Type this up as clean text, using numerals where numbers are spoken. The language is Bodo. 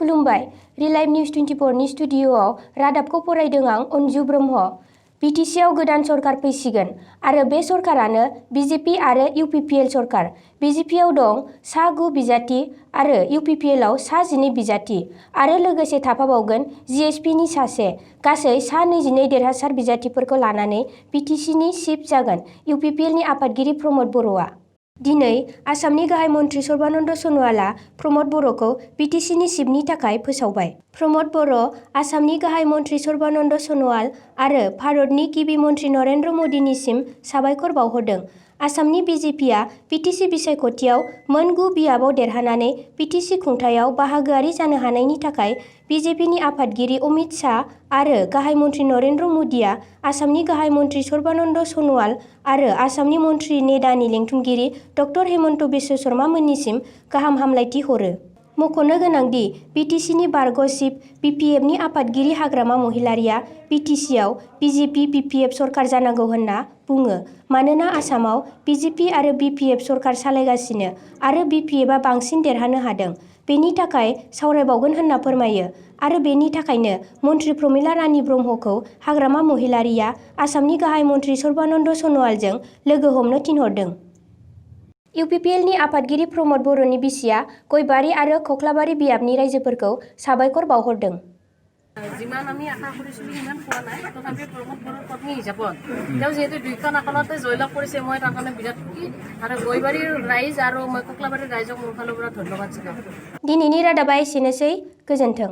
खुलुमबाय रिलाइभ निउज 24 नि स्टुडिअ'आव रादाबखौ फरायदों आं अनजु ब्रह्म। बिटिसिआव गोदान सरकार फैसिगोन आरो बे सरकारानो बिजेपि आरो इउपिपिएल सरकार। बिजेपिआव दं सा 9 बिजाथि आरो इउपिपिएलआव सा 12 बिजाथि आरो लोगोसे थाफाबावगोन जिएसपिनि सासे। गासै सा 22 देरहासार बिजाथिफोरखौ लानानै बिटिसिनि चिफ जागोन इउपिपिएलनि आफादगिरि प्रमद बर'आ। दिनै आसामनि गाहाय मन्थ्रि सर्बानन्द सन'वालआ प्रमद बर'खौ बिटिसिनि चिफनि थाखाय फोसावबाय। प्रमद बर' आसामनि गाहाय मन्थ्रि सर्बानन्द सन'वाल आरो भारतनि गिबि मन्थ्रि नरेन्द्र मदिनिसिम साबायखर बावहरदों। आसामनि बिजेपिआ बिटिसि बिसायख'थियाव मोन 9 बियाबाव देरहानानै बिटिसि खुंथायाव बाहागोआरि जानो हानायनि थाखाय बिजेपिनि आफादगिरि अमित शाह आरो गाहाय मन्थ्रि नरेन्द्र मदिआ आसामनि गाहाय मन्थ्रि सर्बानन्द सन'वाल आरो आसामनि मन्थ्रि नेडानि लेंथुमगिरि डक्टर हेमन्त बिश्व शर्मा मोननिसिम गाहाम हामलायथि हरो। मख'नो गोनांदि बिटिसिनि बारग' चिफ बिपिएफनि आफादगिरि हाग्रामा महिलारिआ बिटिसिआव बिजेपि बिपिएफ सरकार जानांगौ होनना बुङो मानोना आसामाव बिजेपि आरो बिपिएफ सरकार सालायगासिनो आरो बिपिएफआ बांसिन देरहानो हादों। बेनि थाखाय सावरायबावगोन होनना फोरमायो आरो बेनि थाखायनो मन्थ्रि प्रमिला रानी ब्रह्मखौ हाग्रामा महिलारिआ आसामनि गाहाय मन्थ्रि सर्बानन्द सन'वालजों लोगो हमनो थिनहरदों। इउपिपिएलनि आफादगिरि प्रमद बर'नि बिसिया गयबारि आरो कख्लाबारि बियाबनि रायजोफोरखौ साबायखर बावहरदों। जिमान আমি আশা কৰিছিলোঁ সিমান পোৱা নাই, তথাপি প্ৰমোদ বড়োৰ পত্নী হিচাপত তেওঁ যিহেতু 2খন আসনতে জয়লাভ কৰিছে, মই তাৰ কাৰণে বিৰাট সুখী আৰু গয়বাৰীৰ ৰাইজ আৰু মই কক্লাবাৰীৰ ৰাইজক মোৰ ফালৰ পৰা ধন্যবাদ জনাওঁ। दिनैनि रादाबा एसेनोसै, गोजोन्थों।